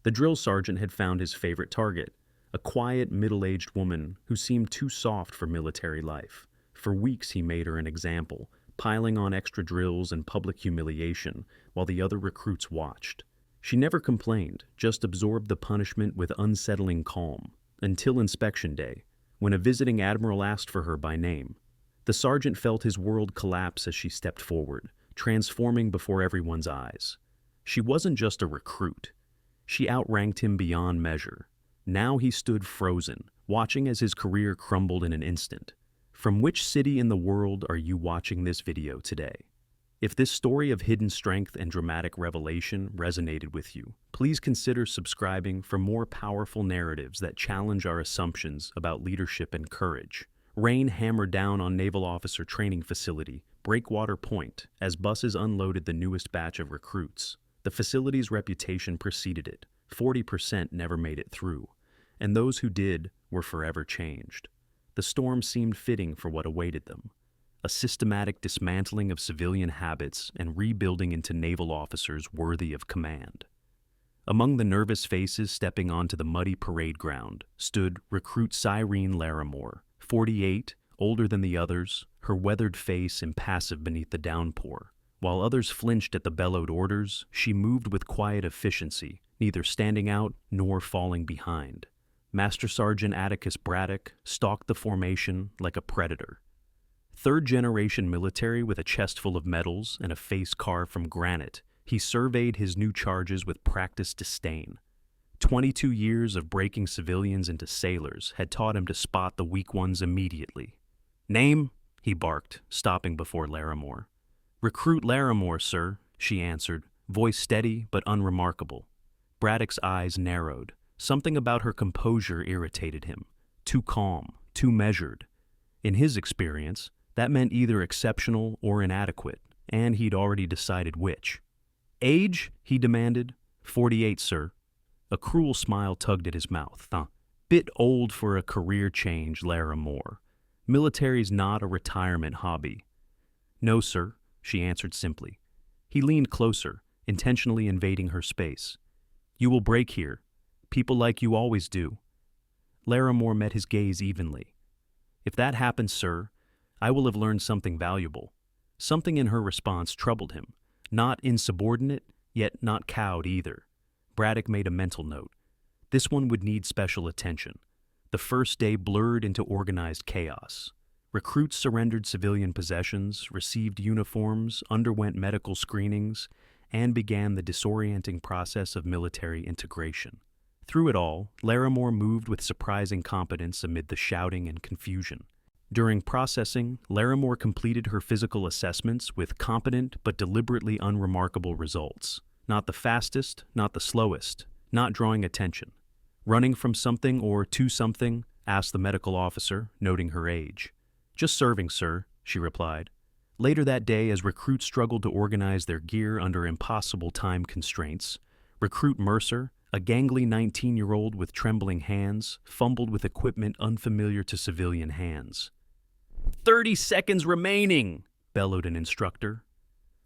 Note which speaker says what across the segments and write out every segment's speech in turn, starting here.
Speaker 1: The drill sergeant had found his favorite target, a quiet, middle-aged woman who seemed too soft for military life. For weeks he made her an example, piling on extra drills and public humiliation while the other recruits watched. She never complained, just absorbed the punishment with unsettling calm, until inspection day, when a visiting admiral asked for her by name. The sergeant felt his world collapse as she stepped forward, transforming before everyone's eyes. She wasn't just a recruit. She outranked him beyond measure. Now he stood frozen, watching as his career crumbled in an instant. From which city in the world are you watching this video today? If this story of hidden strength and dramatic revelation resonated with you, please consider subscribing for more powerful narratives that challenge our assumptions about leadership and courage. Rain hammered down on Naval Officer Training Facility, Breakwater Point, as buses unloaded the newest batch of recruits. The facility's reputation preceded it. 40% never made it through, and those who did were forever changed. The storm seemed fitting for what awaited them. A systematic dismantling of civilian habits and rebuilding into naval officers worthy of command. Among the nervous faces stepping onto the muddy parade ground stood recruit Cyrene Larimore, 48, older than the others, her weathered face impassive beneath the downpour. While others flinched at the bellowed orders, she moved with quiet efficiency, neither standing out nor falling behind. Master Sergeant Atticus Braddock stalked the formation like a predator. Third-generation military with a chest full of medals and a face carved from granite, he surveyed his new charges with practiced disdain. 22 years of breaking civilians into sailors had taught him to spot the weak ones immediately. "Name?" he barked, stopping before Larimore. "Recruit Larimore, sir," she answered, voice steady but unremarkable. Braddock's eyes narrowed. Something about her composure irritated him. Too calm, too measured. In his experience, that meant either exceptional or inadequate, and he'd already decided which. "Age?" he demanded. 48, sir." A cruel smile tugged at his mouth. Bit old for a career change, Larimore. Military's not a retirement hobby." "No, sir," she answered simply. He leaned closer, intentionally invading her space. "You will break here. People like you always do." Larimore met his gaze evenly. "If that happens, sir, I will have learned something valuable." Something in her response troubled him. Not insubordinate, yet not cowed either. Braddock made a mental note. This one would need special attention. The first day blurred into organized chaos. Recruits surrendered civilian possessions, received uniforms, underwent medical screenings, and began the disorienting process of military integration. Through it all, Larimore moved with surprising competence amid the shouting and confusion. During processing, Larimore completed her physical assessments with competent but deliberately unremarkable results. Not the fastest, not the slowest, not drawing attention. "Running from something or to something?" asked the medical officer, noting her age. "Just serving, sir," she replied. Later that day, as recruits struggled to organize their gear under impossible time constraints, recruit Mercer, a gangly 19-year-old with trembling hands, fumbled with equipment unfamiliar to civilian hands. 30 seconds remaining, bellowed an instructor.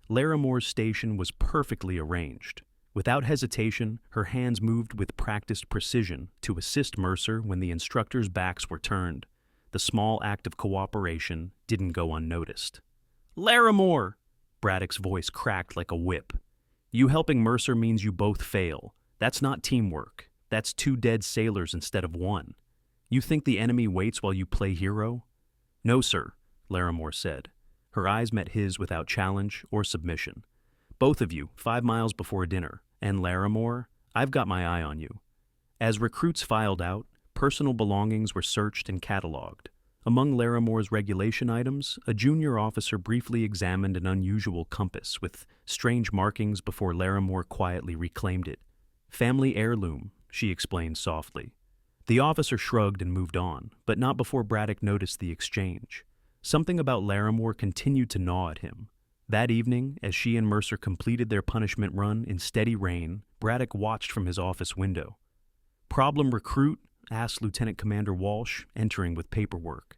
Speaker 1: Larimore's station was perfectly arranged. Without hesitation, her hands moved with practiced precision to assist Mercer when the instructors' backs were turned. The small act of cooperation didn't go unnoticed. "Larimore!" Braddock's voice cracked like a whip. "You helping Mercer means you both fail. That's not teamwork. That's 2 dead sailors instead of 1. You think the enemy waits while you play hero?" "No, sir," Larimore said. Her eyes met his without challenge or submission. "Both of you, 5 miles before dinner. And Larimore, I've got my eye on you." As recruits filed out, personal belongings were searched and cataloged. Among Larimore's regulation items, a junior officer briefly examined an unusual compass with strange markings before Larimore quietly reclaimed it. "Family heirloom," she explained softly. The officer shrugged and moved on, but not before Braddock noticed the exchange. Something about Larimore continued to gnaw at him. That evening, as she and Mercer completed their punishment run in steady rain, Braddock watched from his office window. "Problem recruit?" asked Lieutenant Commander Walsh, entering with paperwork.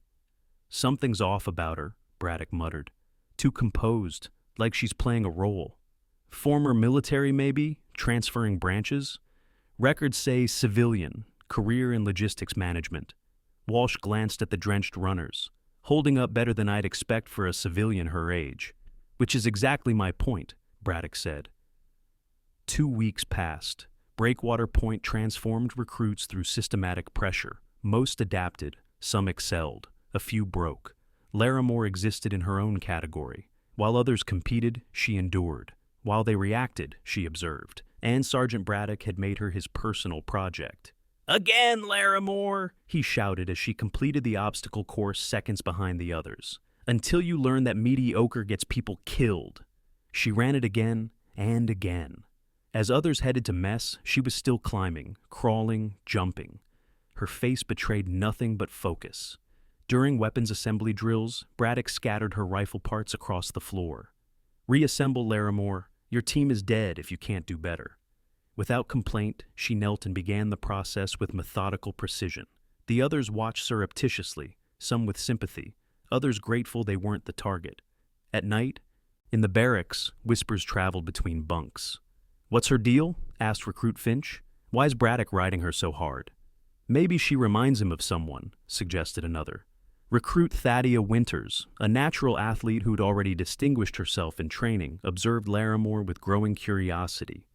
Speaker 1: "Something's off about her," Braddock muttered. "Too composed, like she's playing a role. Former military, maybe? Transferring branches?" Records say civilian, career in logistics management. Walsh glanced at the drenched runners, holding up better than I'd expect for a civilian her age. Which is exactly my point, Braddock said. 2 weeks passed. Breakwater Point transformed recruits through systematic pressure. Most adapted, some excelled, a few broke. Larimore existed in her own category. While others competed, she endured. While they reacted, she observed. And Sergeant Braddock had made her his personal project. "Again, Larimore!" he shouted as she completed the obstacle course seconds behind the others. "Until you learn that mediocre gets people killed." She ran it again and again. As others headed to mess, she was still climbing, crawling, jumping. Her face betrayed nothing but focus. During weapons assembly drills, Braddock scattered her rifle parts across the floor. "Reassemble, Larimore. Your team is dead if you can't do better." Without complaint, she knelt and began the process with methodical precision. The others watched surreptitiously, some with sympathy, others grateful they weren't the target. At night, in the barracks, whispers traveled between bunks. "What's her deal?" asked Recruit Finch. "Why's Braddock riding her so hard?" "Maybe she reminds him of someone," suggested another. Recruit Thadia Winters, a natural athlete who'd already distinguished herself in training, observed Larimore with growing curiosity.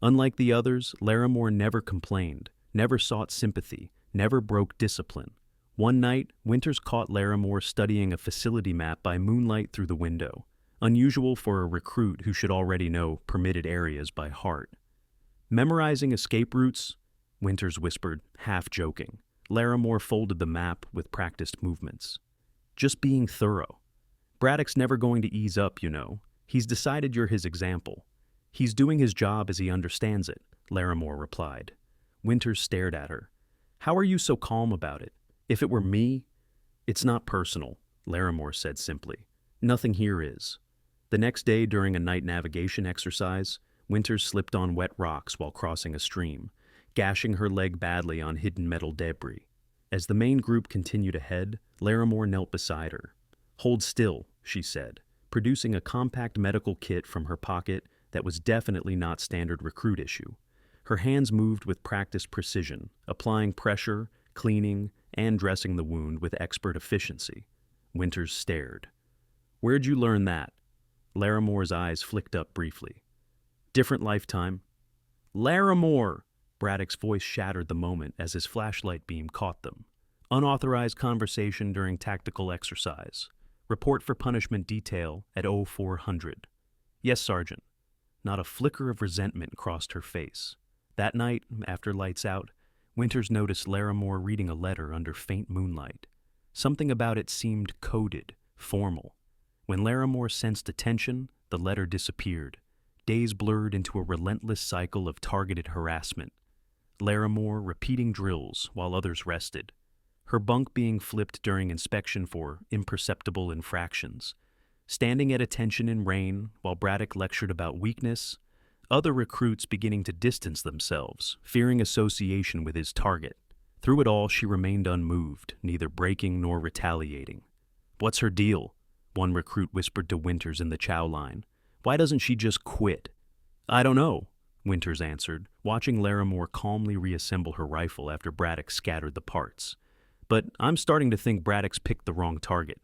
Speaker 1: Unlike the others, Larimore never complained, never sought sympathy, never broke discipline. One night, Winters caught Larimore studying a facility map by moonlight through the window, unusual for a recruit who should already know permitted areas by heart. "Memorizing escape routes?" Winters whispered, half joking. Larimore folded the map with practiced movements. "Just being thorough. Braddock's never going to ease up, you know. He's decided you're his example. He's doing his job as he understands it," Larimore replied. Winters stared at her. "How are you so calm about it? If it were me—" "It's not personal," Larimore said simply. "Nothing here is." The next day, during a night navigation exercise, Winters slipped on wet rocks while crossing a stream, gashing her leg badly on hidden metal debris. As the main group continued ahead, Larimore knelt beside her. "Hold still," she said, producing a compact medical kit from her pocket that was definitely not standard recruit issue. Her hands moved with practiced precision, applying pressure, cleaning, and dressing the wound with expert efficiency. Winters stared. "Where'd you learn that?" Larimore's eyes flicked up briefly. "Different lifetime." "Larimore!" Braddock's voice shattered the moment as his flashlight beam caught them. "Unauthorized conversation during tactical exercise. Report for punishment detail at 0400. "Yes, Sergeant." Not a flicker of resentment crossed her face. That night, after lights out, Winters noticed Larimore reading a letter under faint moonlight. Something about it seemed coded, formal. When Larimore sensed attention, the letter disappeared. Days blurred into a relentless cycle of targeted harassment. Larimore repeating drills while others rested. Her bunk being flipped during inspection for imperceptible infractions. Standing at attention in rain while Braddock lectured about weakness. Other recruits beginning to distance themselves, fearing association with his target. Through it all, she remained unmoved, neither breaking nor retaliating. "What's her deal?" one recruit whispered to Winters in the chow line. "Why doesn't she just quit?" "I don't know," Winters answered, watching Larimore calmly reassemble her rifle after Braddock scattered the parts. "But I'm starting to think Braddock's picked the wrong target."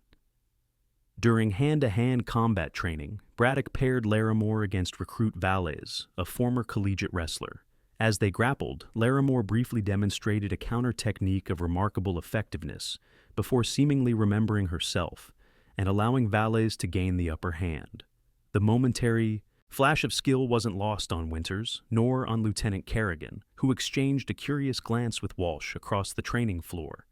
Speaker 1: During hand-to-hand combat training, Braddock paired Larimore against recruit Valles, a former collegiate wrestler. As they grappled, Larimore briefly demonstrated a counter technique of remarkable effectiveness before seemingly remembering herself and allowing Valles to gain the upper hand. The momentary flash of skill wasn't lost on Winters, nor on Lieutenant Kerrigan, who exchanged a curious glance with Walsh across the training floor.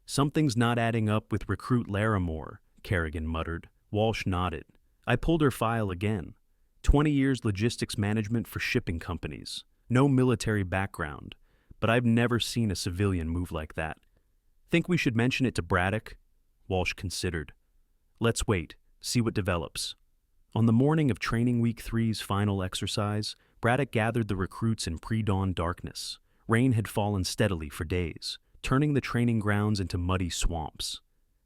Speaker 1: "Something's not adding up with recruit Larimore," Kerrigan muttered. Walsh nodded. "I pulled her file again. 20 years logistics management for shipping companies. No military background. But I've never seen a civilian move like that. Think we should mention it to Braddock?" Walsh considered. "Let's wait, see what develops." On the morning of Training Week 3's final exercise, Braddock gathered the recruits in pre-dawn darkness. Rain had fallen steadily for days, turning the training grounds into muddy swamps.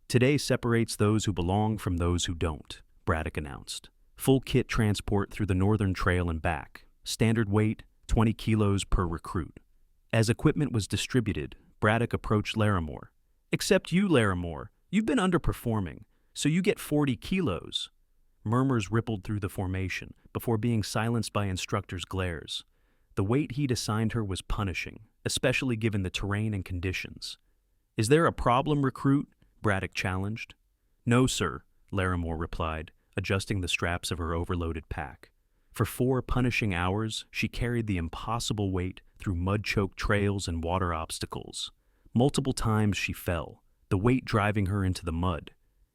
Speaker 1: "Today separates those who belong from those who don't," Braddock announced. "Full kit transport through the Northern Trail and back. Standard weight, 20 kilos per recruit." As equipment was distributed, Braddock approached Larimore. "Except you, Larimore. You've been underperforming, so you get 40 kilos." Murmurs rippled through the formation before being silenced by instructors' glares. The weight he'd assigned her was punishing, especially given the terrain and conditions. "Is there a problem, recruit?" Braddock challenged. "No, sir," Larimore replied, adjusting the straps of her overloaded pack. For 4 punishing hours, she carried the impossible weight through mud-choked trails and water obstacles. Multiple times she fell, the weight driving her into the mud.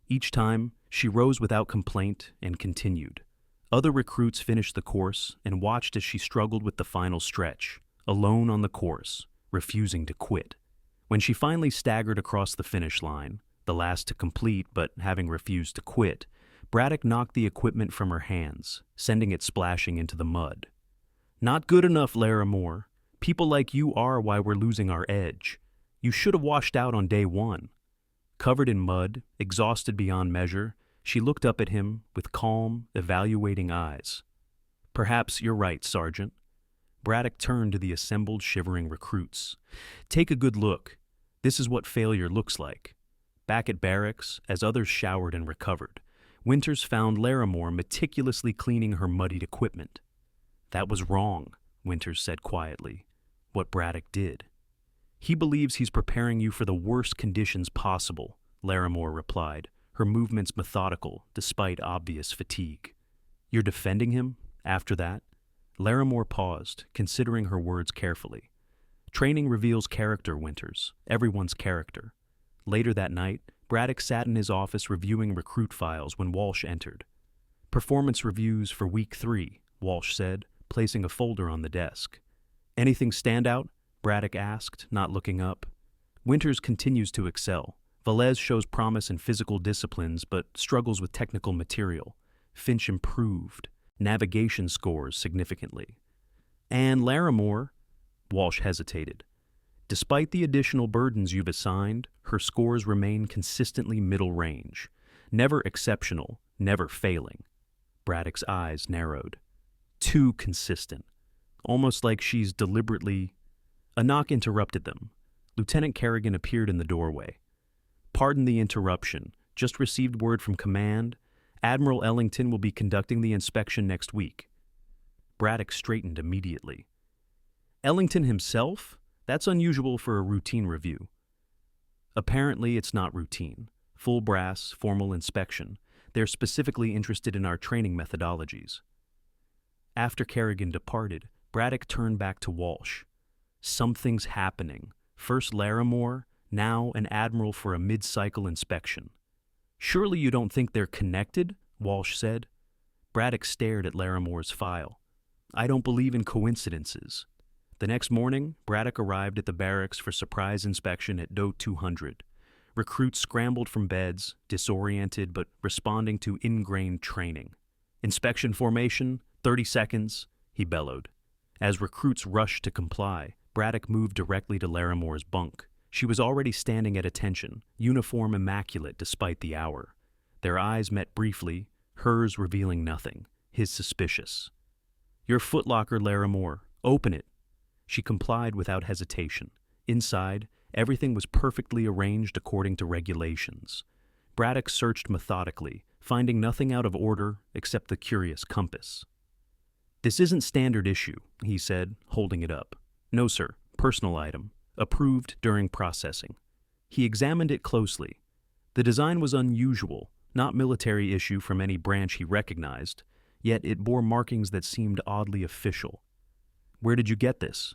Speaker 1: Each time, she rose without complaint and continued. Other recruits finished the course and watched as she struggled with the final stretch, alone on the course, refusing to quit. When she finally staggered across the finish line, the last to complete but having refused to quit, Braddock knocked the equipment from her hands, sending it splashing into the mud. "Not good enough, Larimore. People like you are why we're losing our edge. You should have washed out on day 1. Covered in mud, exhausted beyond measure, she looked up at him with calm, evaluating eyes. "Perhaps you're right, Sergeant." Braddock turned to the assembled, shivering recruits. "Take a good look. This is what failure looks like." Back at barracks, as others showered and recovered, Winters found Larimore meticulously cleaning her muddied equipment. "That was wrong," Winters said quietly. "What Braddock did." "He believes he's preparing you for the worst conditions possible," Larimore replied, her movements methodical despite obvious fatigue. "You're defending him, after that?" Larimore paused, considering her words carefully. "Training reveals character, Winters, everyone's character." Later that night, Braddock sat in his office reviewing recruit files when Walsh entered. "Performance reviews for week 3, Walsh said, placing a folder on the desk. "Anything stand out?" Braddock asked, not looking up. "Winters continues to excel. Velez shows promise in physical disciplines but struggles with technical material. Finch improved. Navigation scores significantly." "And Larimore?" Walsh hesitated. "Despite the additional burdens you've assigned, her scores remain consistently middle range. Never exceptional, never failing." Braddock's eyes narrowed. "Too consistent. Almost like she's deliberately—" A knock interrupted them. Lieutenant Kerrigan appeared in the doorway. "Pardon the interruption. Just received word from command. Admiral Ellington will be conducting the inspection next week." Braddock straightened immediately. "Ellington himself? That's unusual for a routine review." "Apparently it's not routine. Full brass, formal inspection. They're specifically interested in our training methodologies." After Kerrigan departed, Braddock turned back to Walsh. "Something's happening. First Larimore, now an Admiral for a mid-cycle inspection." "Surely you don't think they're connected?" Walsh said. Braddock stared at Larimore's file. "I don't believe in coincidences." The next morning, Braddock arrived at the barracks for surprise inspection at DO 200. Recruits scrambled from beds, disoriented but responding to ingrained training. "Inspection formation, 30 seconds, he bellowed. As recruits rushed to comply, Braddock moved directly to Larimore's bunk. She was already standing at attention, uniform immaculate despite the hour. Their eyes met briefly, hers revealing nothing, his suspicious. "Your footlocker, Larimore. Open it." She complied without hesitation. Inside, everything was perfectly arranged according to regulations. Braddock searched methodically, finding nothing out of order except the curious compass. "This isn't standard issue," he said, holding it up. "No, sir. Personal item. Approved during processing." He examined it closely. The design was unusual, not military issue from any branch he recognized, yet it bore markings that seemed oddly official. "Where did you get this?"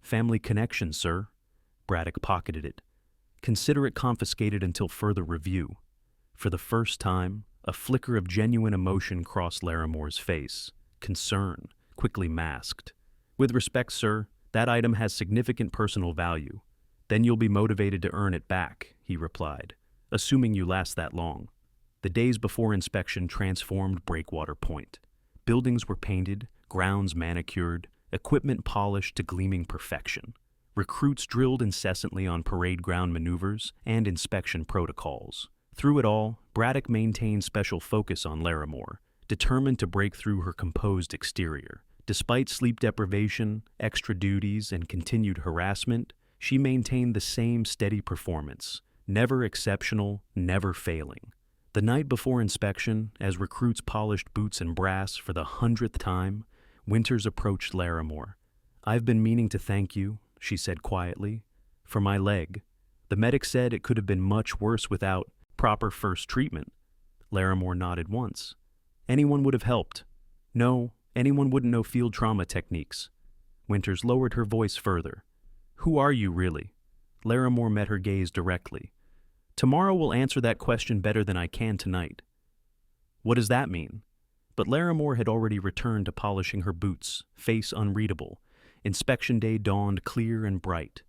Speaker 1: "Family connection, sir." Braddock pocketed it. "Consider it confiscated until further review." For the first time, a flicker of genuine emotion crossed Larimore's face. Concern, quickly masked. "With respect, sir, that item has significant personal value. Then you'll be motivated to earn it back," he replied, "assuming you last that long." The days before inspection transformed Breakwater Point. Buildings were painted, grounds manicured, equipment polished to gleaming perfection. Recruits drilled incessantly on parade ground maneuvers and inspection protocols. Through it all, Braddock maintained special focus on Larimore, determined to break through her composed exterior, Despite sleep deprivation, extra duties, and continued harassment, she maintained the same steady performance, never exceptional, never failing. The night before inspection, as recruits polished boots and brass for the 100th time, Winters approached Larimore. "I've been meaning to thank you," she said quietly, "for my leg. The medic said it could have been much worse without proper first treatment." Larimore nodded once. "Anyone would have helped." "No, anyone wouldn't know field trauma techniques." Winters lowered her voice further. "Who are you, really?" Larimore met her gaze directly. "Tomorrow will answer that question better than I can tonight." "What does that mean?" But Larimore had already returned to polishing her boots, face unreadable. Inspection day dawned clear and bright.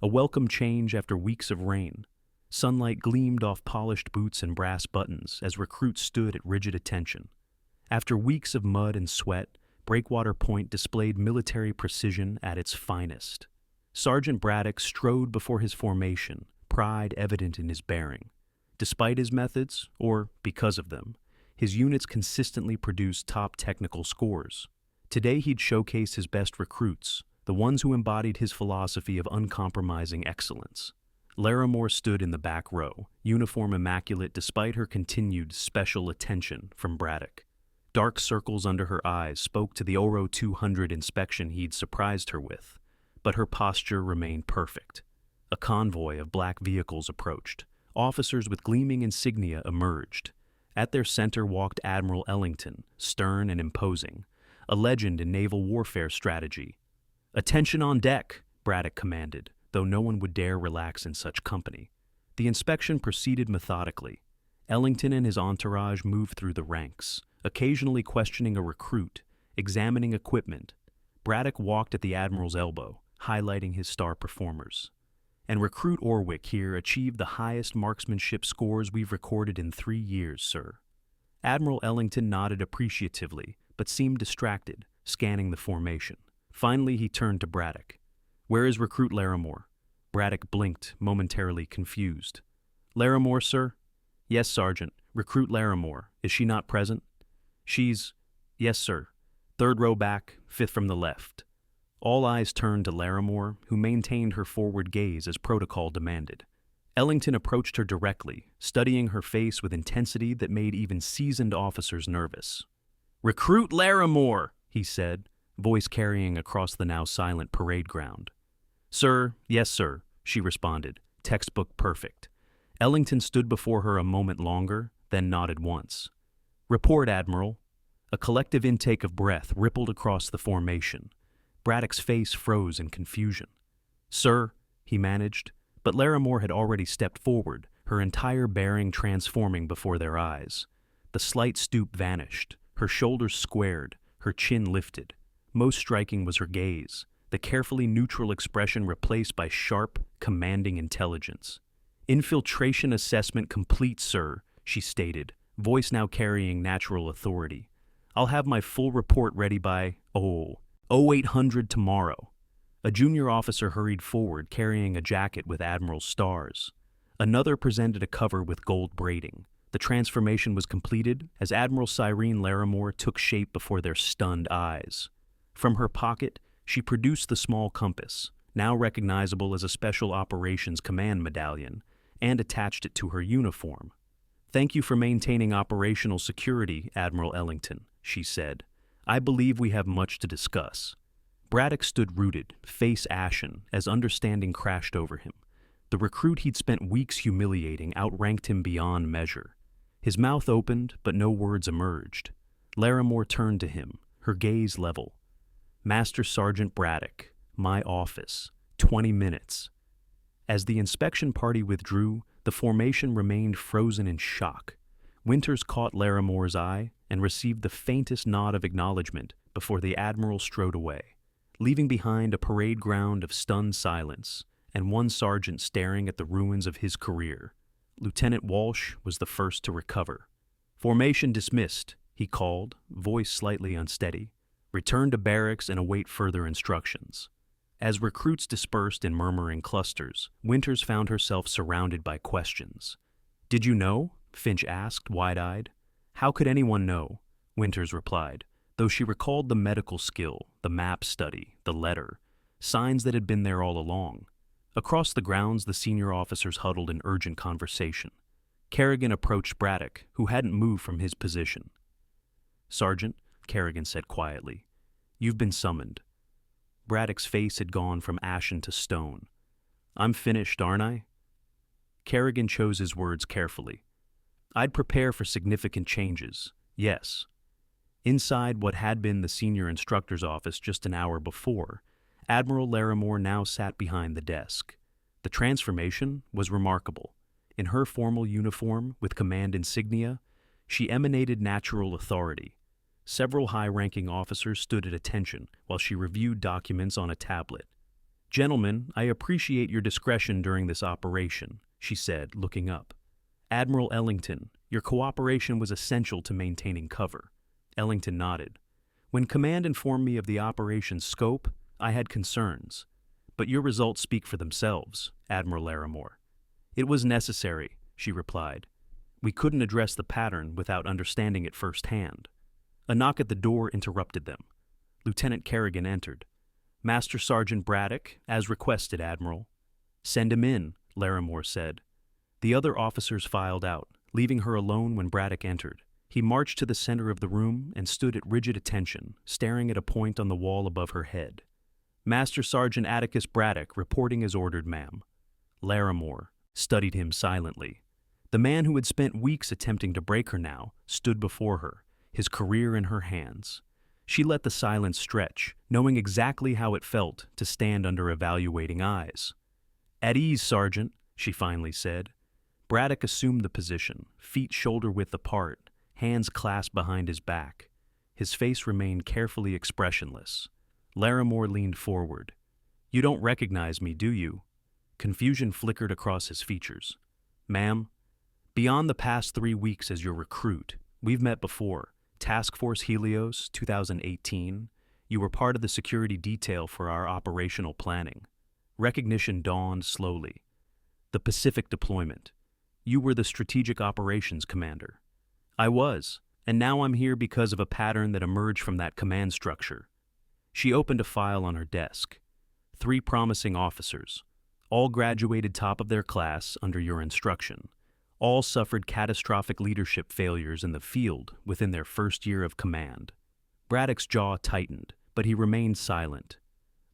Speaker 1: A welcome change after weeks of rain. Sunlight gleamed off polished boots and brass buttons as recruits stood at rigid attention. After weeks of mud and sweat, Breakwater Point displayed military precision at its finest. Sergeant Braddock strode before his formation, pride evident in his bearing. Despite his methods, or because of them, his units consistently produced top technical scores. Today he'd showcase his best recruits, the ones who embodied his philosophy of uncompromising excellence. Larimore stood in the back row, uniform immaculate despite her continued special attention from Braddock. Dark circles under her eyes spoke to the Oro 200 inspection he'd surprised her with, but her posture remained perfect. A convoy of black vehicles approached. Officers with gleaming insignia emerged. At their center walked Admiral Ellington, stern and imposing, a legend in naval warfare strategy. "Attention on deck," Braddock commanded, though no one would dare relax in such company. The inspection proceeded methodically. Ellington and his entourage moved through the ranks, occasionally questioning a recruit, examining equipment. Braddock walked at the Admiral's elbow, highlighting his star performers. "And Recruit Orwick here achieved the highest marksmanship scores we've recorded in 3 years, sir." Admiral Ellington nodded appreciatively, but seemed distracted, scanning the formation. Finally, he turned to Braddock. "Where is Recruit Larimore?" Braddock blinked, momentarily confused. "Larimore, sir?" "Yes, Sergeant. Recruit Larimore. Is she not present?" "She's—" "Yes, sir. 3rd row back, 5th from the left." All eyes turned to Larimore, who maintained her forward gaze as protocol demanded. Ellington approached her directly, studying her face with intensity that made even seasoned officers nervous. "Recruit Larimore," he said, voice carrying across the now silent parade ground. "Sir, yes, sir," she responded, textbook perfect. Ellington stood before her a moment longer, then nodded once. "Report, Admiral." A collective intake of breath rippled across the formation. Braddock's face froze in confusion. "Sir," he managed, but Larimore had already stepped forward, her entire bearing transforming before their eyes. The slight stoop vanished, her shoulders squared, her chin lifted. Most striking was her gaze, the carefully neutral expression replaced by sharp, commanding intelligence. "Infiltration assessment complete, sir," she stated, voice now carrying natural authority. "I'll have my full report ready by, 0800 tomorrow." A junior officer hurried forward carrying a jacket with Admiral's stars. Another presented a cover with gold braiding. The transformation was completed as Admiral Cyrene Larimore took shape before their stunned eyes. From her pocket, she produced the small compass, now recognizable as a Special Operations Command medallion, and attached it to her uniform. "Thank you for maintaining operational security, Admiral Ellington," she said. "I believe we have much to discuss." Braddock stood rooted, face ashen, as understanding crashed over him. The recruit he'd spent weeks humiliating outranked him beyond measure. His mouth opened, but no words emerged. Larimore turned to him, her gaze level. "Master Sergeant Braddock, my office, 20 minutes." As the inspection party withdrew, the formation remained frozen in shock. Winters caught Larimore's eye and received the faintest nod of acknowledgement before the Admiral strode away, leaving behind a parade ground of stunned silence and one sergeant staring at the ruins of his career. Lieutenant Walsh was the first to recover. "Formation dismissed," he called, voice slightly unsteady. "Return to barracks and await further instructions." As recruits dispersed in murmuring clusters, Winters found herself surrounded by questions. "Did you know?" Finch asked, wide-eyed. "How could anyone know?" Winters replied. though she recalled the medical skill, the map study, the letter, signs that had been there all along. Across the grounds, the senior officers huddled in urgent conversation. Kerrigan approached Braddock, who hadn't moved from his position. "Sergeant," Kerrigan said quietly, "you've been summoned." Braddock's face had gone from ashen to stone. "I'm finished, aren't I?" Kerrigan chose his words carefully. "I'd prepare for significant changes, yes." Inside what had been the senior instructor's office just an hour before, Admiral Larimore now sat behind the desk. The transformation was remarkable. In her formal uniform, with command insignia, she emanated natural authority. Several high-ranking officers stood at attention while she reviewed documents on a tablet. "Gentlemen, I appreciate your discretion during this operation," she said, looking up. "Admiral Ellington, your cooperation was essential to maintaining cover." Ellington nodded. "When command informed me of the operation's scope, I had concerns. But your results speak for themselves, Admiral Larimore." "It was necessary," she replied. "We couldn't address the pattern without understanding it firsthand." A knock at the door interrupted them. Lieutenant Kerrigan entered. "Master Sergeant Braddock, as requested, Admiral." "Send him in," Larimore said. The other officers filed out, leaving her alone when Braddock entered. He marched to the center of the room and stood at rigid attention, staring at a point on the wall above her head. "Master Sergeant Atticus Braddock, reporting as ordered, ma'am." Larimore studied him silently. The man who had spent weeks attempting to break her now stood before her, his career in her hands. She let the silence stretch, knowing exactly how it felt to stand under evaluating eyes. "At ease, Sergeant," she finally said. Braddock assumed the position, feet shoulder-width apart, hands clasped behind his back. His face remained carefully expressionless. Larimore leaned forward. "You don't recognize me, do you?" Confusion flickered across his features. "Ma'am, beyond the past 3 weeks as your recruit, we've met before. Task Force Helios, 2018. You were part of the security detail for our operational planning." Recognition dawned slowly. "The Pacific deployment. You were the strategic operations commander." "I was, and now I'm here because of a pattern that emerged from that command structure." She opened a file on her desk. 3 promising officers. All graduated top of their class under your instruction. All suffered catastrophic leadership failures in the field within their first year of command. Braddock's jaw tightened, but he remained silent.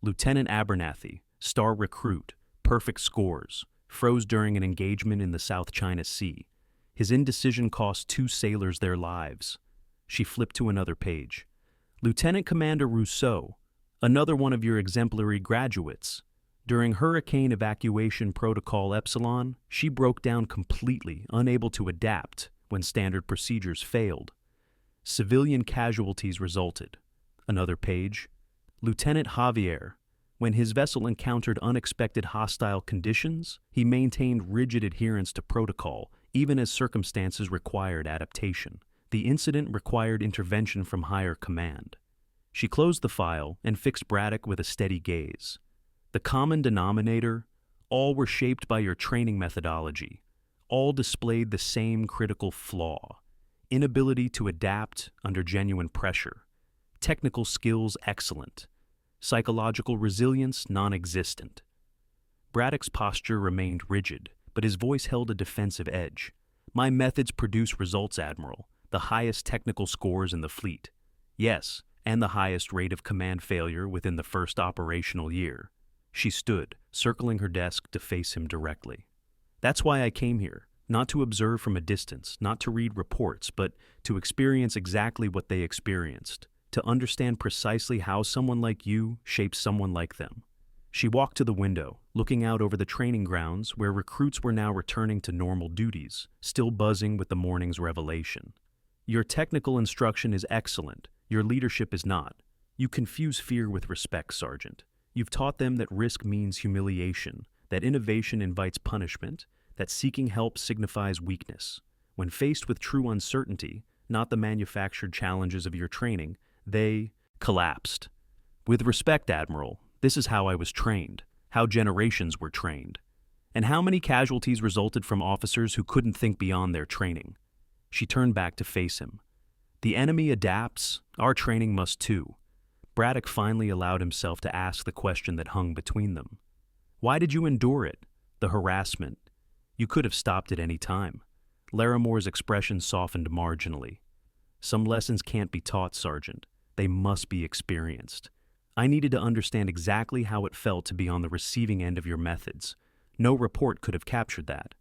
Speaker 1: Lieutenant Abernathy, star recruit, perfect scores, froze during an engagement in the South China Sea. His indecision cost 2 sailors their lives. She flipped to another page. Lieutenant Commander Rousseau, another one of your exemplary graduates. During Hurricane Evacuation Protocol Epsilon, she broke down completely, unable to adapt when standard procedures failed. Civilian casualties resulted. Another page. Lieutenant Javier, when his vessel encountered unexpected hostile conditions, he maintained rigid adherence to protocol, even as circumstances required adaptation. The incident required intervention from higher command. She closed the file and fixed Braddock with a steady gaze. The common denominator, all were shaped by your training methodology. All displayed the same critical flaw: inability to adapt under genuine pressure. Technical skills excellent. Psychological resilience non-existent. Braddock's posture remained rigid, but his voice held a defensive edge. "My methods produce results, Admiral. The highest technical scores in the fleet. Yes, and the highest rate of command failure within the first operational year." She stood, circling her desk to face him directly. "That's why I came here, not to observe from a distance, not to read reports, but to experience exactly what they experienced, to understand precisely how someone like you shapes someone like them." She walked to the window, looking out over the training grounds where recruits were now returning to normal duties, still buzzing with the morning's revelation. "Your technical instruction is excellent. Your leadership is not. You confuse fear with respect, Sergeant. You've taught them that risk means humiliation, that innovation invites punishment, that seeking help signifies weakness. When faced with true uncertainty, not the manufactured challenges of your training, they collapsed. With respect, Admiral, this is how I was trained, how generations were trained. And how many casualties resulted from officers who couldn't think beyond their training?" She turned back to face him. The enemy adapts, our training must too. Braddock finally allowed himself to ask the question that hung between them. Why did you endure it? The harassment. You could have stopped at any time. Laramore's expression softened marginally. Some lessons can't be taught, Sergeant. They must be experienced. I needed to understand exactly how it felt to be on the receiving end of your methods. No report could have captured that.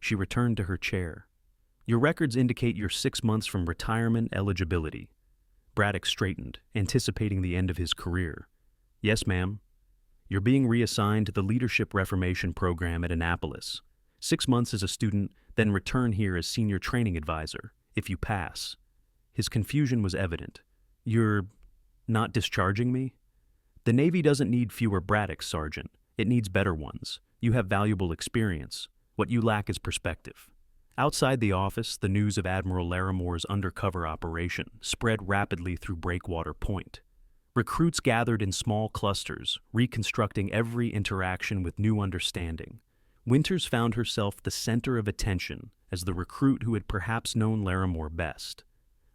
Speaker 1: She returned to her chair. Your records indicate you're 6 months from retirement eligibility. Braddock straightened, anticipating the end of his career. Yes, ma'am. You're being reassigned to the Leadership Reformation Program at Annapolis. 6 months as a student, then return here as senior training advisor, if you pass. His confusion was evident. You're not discharging me? The Navy doesn't need fewer Braddocks, Sergeant. It needs better ones. You have valuable experience. What you lack is perspective. Outside the office, the news of Admiral Laramore's undercover operation spread rapidly through Breakwater Point. Recruits gathered in small clusters, reconstructing every interaction with new understanding. Winters found herself the center of attention as the recruit who had perhaps known Laramore best.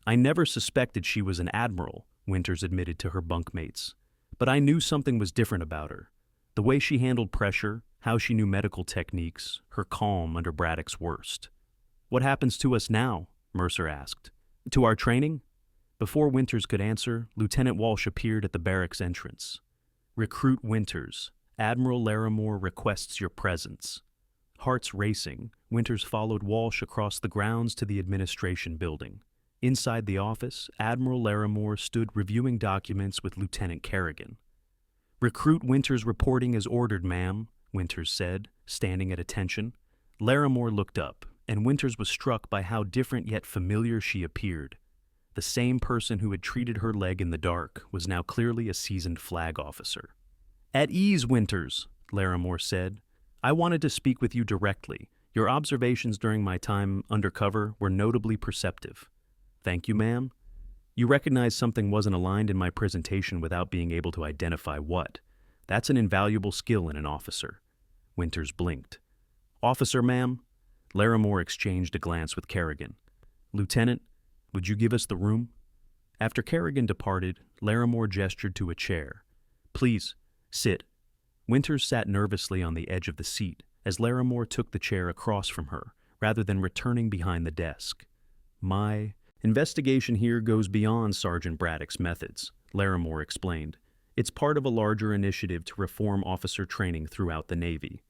Speaker 1: I never suspected she was an admiral, Winters admitted to her bunkmates. But I knew something was different about her. The way she handled pressure, how she knew medical techniques, her calm under Braddock's worst. What happens to us now? Mercer asked. To our training? Before Winters could answer, Lieutenant Walsh appeared at the barracks entrance. Recruit Winters. Admiral Laramore requests your presence. Hearts racing, Winters followed Walsh across the grounds to the administration building. Inside the office, Admiral Laramore stood reviewing documents with Lieutenant Kerrigan. Recruit Winters reporting as ordered, ma'am, Winters said, standing at attention. Laramore looked up, and Winters was struck by how different yet familiar she appeared. The same person who had treated her leg in the dark was now clearly a seasoned flag officer. At ease, Winters, Laramore said. I wanted to speak with you directly. Your observations during my time undercover were notably perceptive. Thank you, ma'am. You recognize something wasn't aligned in my presentation without being able to identify what. That's an invaluable skill in an officer. Winters blinked. Officer, ma'am? Laramore exchanged a glance with Kerrigan. Lieutenant, would you give us the room? After Kerrigan departed, Laramore gestured to a chair. Please, sit. Winters sat nervously on the edge of the seat as Laramore took the chair across from her, rather than returning behind the desk. My investigation here goes beyond Sergeant Braddock's methods, Laramore explained. It's part of a larger initiative to reform officer training throughout the Navy.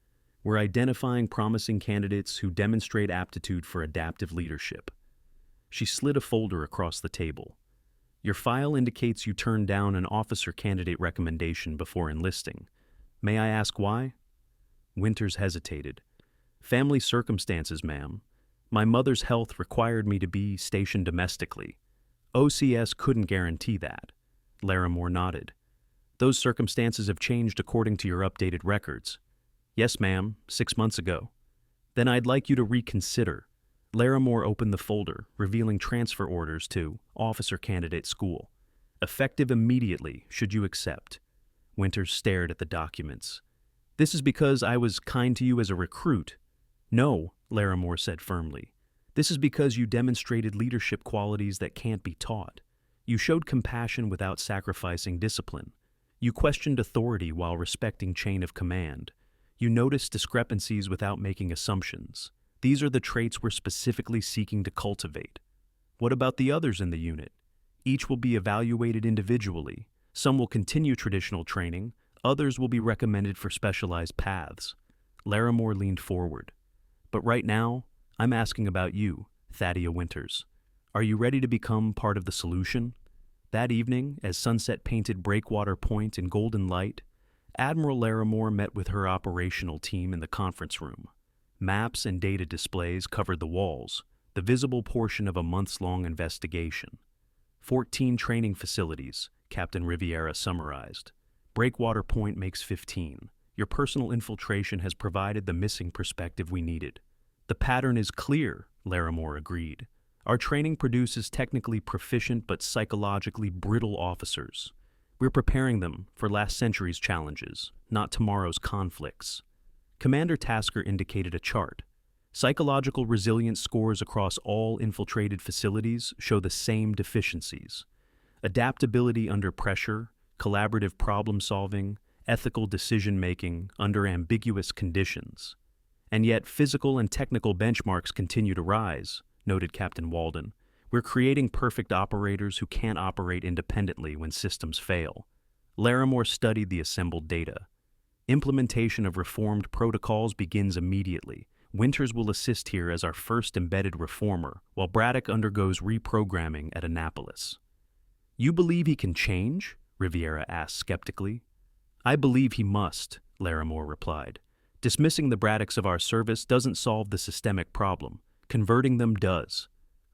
Speaker 1: We're identifying promising candidates who demonstrate aptitude for adaptive leadership. She slid a folder across the table. Your file indicates you turned down an officer candidate recommendation before enlisting. May I ask why? Winters hesitated. Family circumstances, ma'am. My mother's health required me to be stationed domestically. OCS couldn't guarantee that. Laramore nodded. Those circumstances have changed according to your updated records. Yes, ma'am, 6 months ago. Then I'd like you to reconsider. Laramore opened the folder, revealing transfer orders to Officer Candidate School. Effective immediately, should you accept. Winters stared at the documents. This is because I was kind to you as a recruit. No, Laramore said firmly. This is because you demonstrated leadership qualities that can't be taught. You showed compassion without sacrificing discipline. You questioned authority while respecting chain of command. You noticed discrepancies without making assumptions. These are the traits we're specifically seeking to cultivate. What about the others in the unit? Each will be evaluated individually. Some will continue traditional training. Others will be recommended for specialized paths. Laramore leaned forward. But right now, I'm asking about you, Thaddeus Winters. Are you ready to become part of the solution? That evening, as sunset painted Breakwater Point in golden light, Admiral Laramore met with her operational team in the conference room. Maps and data displays covered the walls, the visible portion of a months-long investigation. 14 training facilities, Captain Riviera summarized. Breakwater Point makes 15. Your personal infiltration has provided the missing perspective we needed. The pattern is clear, Laramore agreed. Our training produces technically proficient but psychologically brittle officers. We're preparing them for last century's challenges, not tomorrow's conflicts. Commander Tasker indicated a chart. Psychological resilience scores across all infiltrated facilities show the same deficiencies: adaptability under pressure, collaborative problem solving, ethical decision making under ambiguous conditions. And yet, physical and technical benchmarks continue to rise, noted Captain Walden. We're creating perfect operators who can't operate independently when systems fail. Larimore studied the assembled data. Implementation of reformed protocols begins immediately. Winters will assist here as our first embedded reformer, while Braddock undergoes reprogramming at Annapolis. You believe he can change? Riviera asked skeptically. I believe he must, Larimore replied. Dismissing the Braddocks of our service doesn't solve the systemic problem. Converting them does.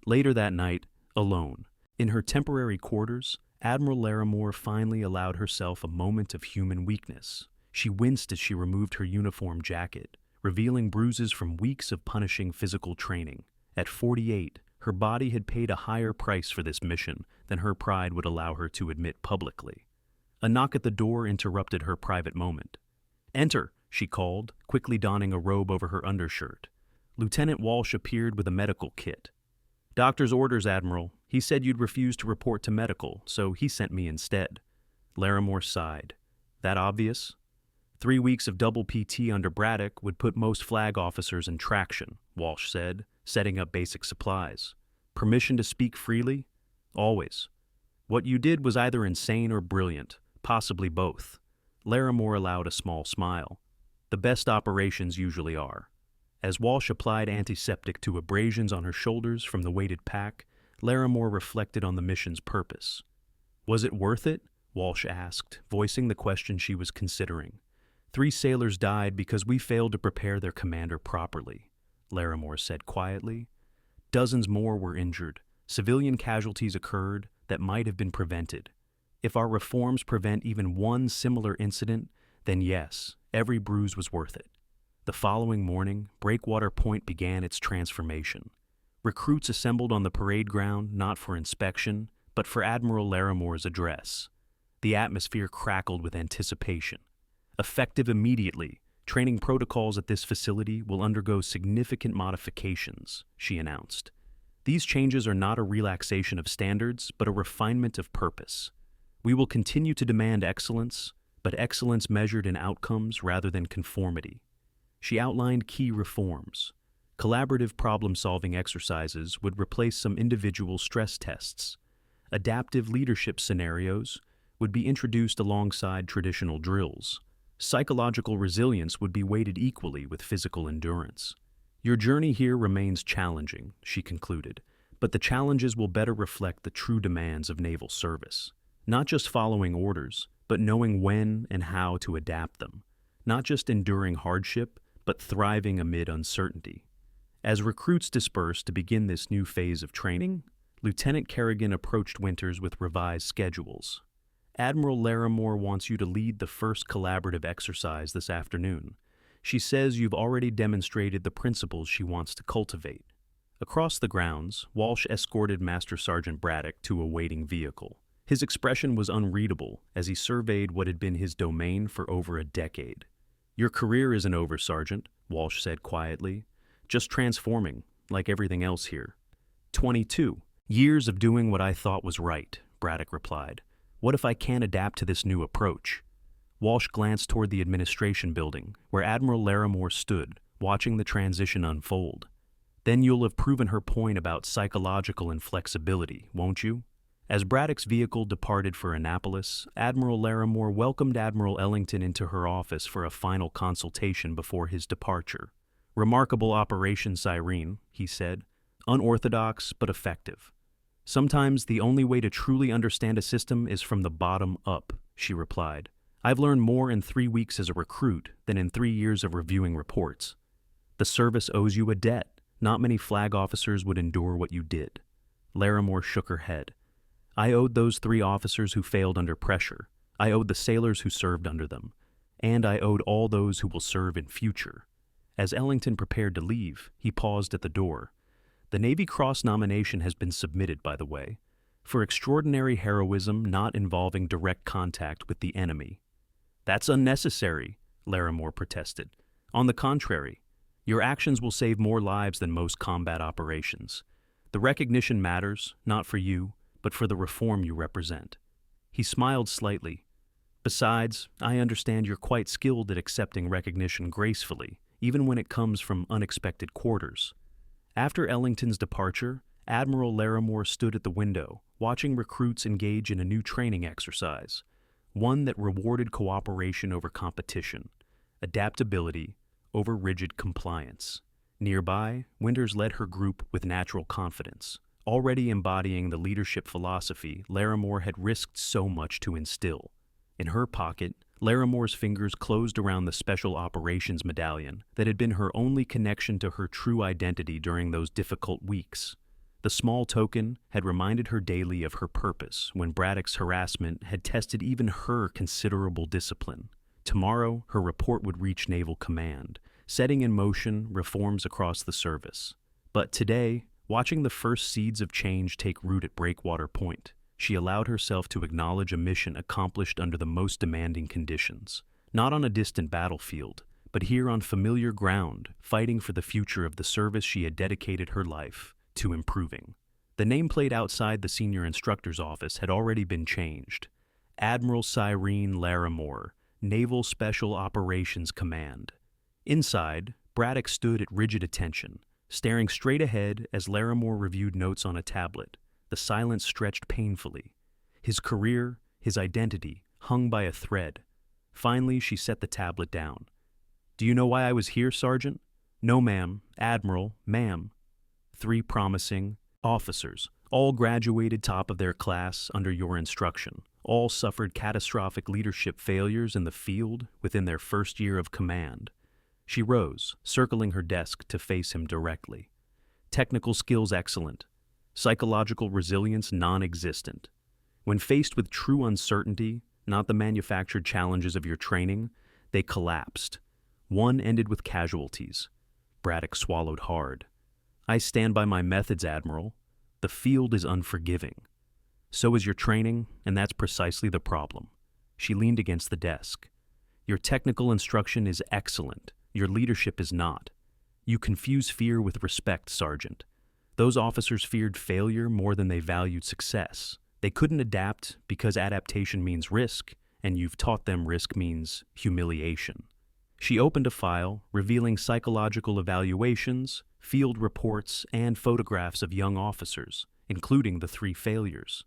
Speaker 1: Later that night, alone, in her temporary quarters, Admiral Larimore finally allowed herself a moment of human weakness. She winced as she removed her uniform jacket, revealing bruises from weeks of punishing physical training. At 48, her body had paid a higher price for this mission than her pride would allow her to admit publicly. A knock at the door interrupted her private moment. Enter, she called, quickly donning a robe over her undershirt. Lieutenant Walsh appeared with a medical kit. Doctor's orders, Admiral. He said you'd refuse to report to medical, so he sent me instead. Larimore sighed. That obvious? 3 weeks of double PT under Braddock would put most flag officers in traction, Walsh said, setting up basic supplies. Permission to speak freely? Always. What you did was either insane or brilliant, possibly both. Larimore allowed a small smile. The best operations usually are. As Walsh applied antiseptic to abrasions on her shoulders from the weighted pack, Larimore reflected on the mission's purpose. Was it worth it? Walsh asked, voicing the question she was considering. 3 sailors died because we failed to prepare their commander properly, Larimore said quietly. Dozens more were injured. Civilian casualties occurred that might have been prevented. If our reforms prevent even one similar incident, then yes, every bruise was worth it. The following morning, Breakwater Point began its transformation. Recruits assembled on the parade ground not for inspection, but for Admiral Larimore's address. The atmosphere crackled with anticipation. Effective immediately, training protocols at this facility will undergo significant modifications, she announced. These changes are not a relaxation of standards, but a refinement of purpose. We will continue to demand excellence, but excellence measured in outcomes rather than conformity. She outlined key reforms. Collaborative problem-solving exercises would replace some individual stress tests. Adaptive leadership scenarios would be introduced alongside traditional drills. Psychological resilience would be weighted equally with physical endurance. Your journey here remains challenging, she concluded, but the challenges will better reflect the true demands of naval service. Not just following orders, but knowing when and how to adapt them. Not just enduring hardship, but thriving amid uncertainty. As recruits dispersed to begin this new phase of training, Lieutenant Kerrigan approached Winters with revised schedules. Admiral Larimore wants you to lead the first collaborative exercise this afternoon. She says you've already demonstrated the principles she wants to cultivate. Across the grounds, Walsh escorted Master Sergeant Braddock to a waiting vehicle. His expression was unreadable as he surveyed what had been his domain for over a decade. Your career isn't over, Sergeant, Walsh said quietly. Just transforming, like everything else here. 22. Years of doing what I thought was right, Braddock replied. What if I can't adapt to this new approach? Walsh glanced toward the administration building, where Admiral Larimore stood, watching the transition unfold. Then you'll have proven her point about psychological inflexibility, won't you? As Braddock's vehicle departed for Annapolis, Admiral Larimore welcomed Admiral Ellington into her office for a final consultation before his departure. Remarkable operation, Cyrene, he said. Unorthodox, but effective. Sometimes the only way to truly understand a system is from the bottom up, she replied. I've learned more in 3 weeks as a recruit than in 3 years of reviewing reports. The service owes you a debt. Not many flag officers would endure what you did. Larimore shook her head. I owed those 3 officers who failed under pressure. I owed the sailors who served under them. And I owed all those who will serve in future. As Ellington prepared to leave, he paused at the door. The Navy Cross nomination has been submitted, by the way, for extraordinary heroism not involving direct contact with the enemy. That's unnecessary, Larimore protested. On the contrary, Your actions will save more lives than most combat operations. The recognition matters, not for you, but for the reform you represent." He smiled slightly. "Besides, I understand you're quite skilled at accepting recognition gracefully, even when it comes from unexpected quarters." After Ellington's departure, Admiral Larimore stood at the window, watching recruits engage in a new training exercise, one that rewarded cooperation over competition, adaptability over rigid compliance. Nearby, Winters led her group with natural confidence, already embodying the leadership philosophy Larimore had risked so much to instill. In her pocket, Larimore's fingers closed around the Special Operations Medallion that had been her only connection to her true identity during those difficult weeks. The small token had reminded her daily of her purpose when Braddock's harassment had tested even her considerable discipline. Tomorrow, her report would reach Naval Command, setting in motion reforms across the service. But today, watching the first seeds of change take root at Breakwater Point, she allowed herself to acknowledge a mission accomplished under the most demanding conditions. Not on a distant battlefield, but here on familiar ground, fighting for the future of the service she had dedicated her life to improving. The nameplate outside the senior instructor's office had already been changed. Admiral Cyrene Larimore, Naval Special Operations Command. Inside, Braddock stood at rigid attention, staring straight ahead as Larimore reviewed notes on a tablet. The silence stretched painfully. His career, his identity, hung by a thread. Finally, she set the tablet down. "Do you know why I was here, Sergeant?" "No, ma'am." "Admiral, ma'am." 3 promising officers, all graduated top of their class under your instruction. All suffered catastrophic leadership failures in the field within their first year of command. She rose, circling her desk to face him directly. Technical skills excellent. Psychological resilience non-existent. When faced with true uncertainty, not the manufactured challenges of your training, they collapsed. One ended with casualties. Braddock swallowed hard. "I stand by my methods, Admiral. The field is unforgiving. So is your training, and that's precisely the problem." She leaned against the desk. "Your technical instruction is excellent. Your leadership is not. You confuse fear with respect, Sergeant. Those officers feared failure more than they valued success. They couldn't adapt because adaptation means risk, and you've taught them risk means humiliation." She opened a file, revealing psychological evaluations, field reports, and photographs of young officers, including the 3 failures.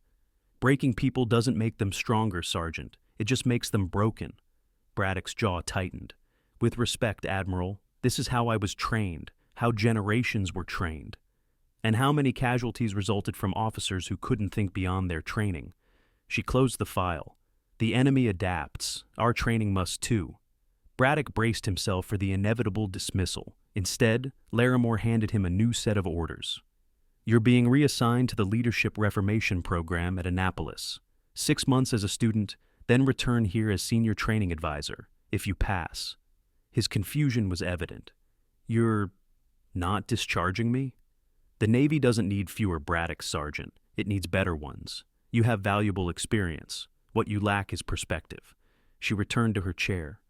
Speaker 1: "Breaking people doesn't make them stronger, Sergeant. It just makes them broken." Braddock's jaw tightened. "With respect, Admiral, this is how I was trained, how generations were trained. And how many casualties resulted from officers who couldn't think beyond their training." She closed the file. "The enemy adapts. Our training must too." Braddock braced himself for the inevitable dismissal. Instead, Larimore handed him a new set of orders. "You're being reassigned to the Leadership Reformation Program at Annapolis. 6 months as a student, then return here as Senior Training Advisor, if you pass." His confusion was evident. "You're not discharging me?" "The Navy doesn't need fewer Braddocks, Sergeant. It needs better ones. You have valuable experience. What you lack is perspective." She returned to her chair.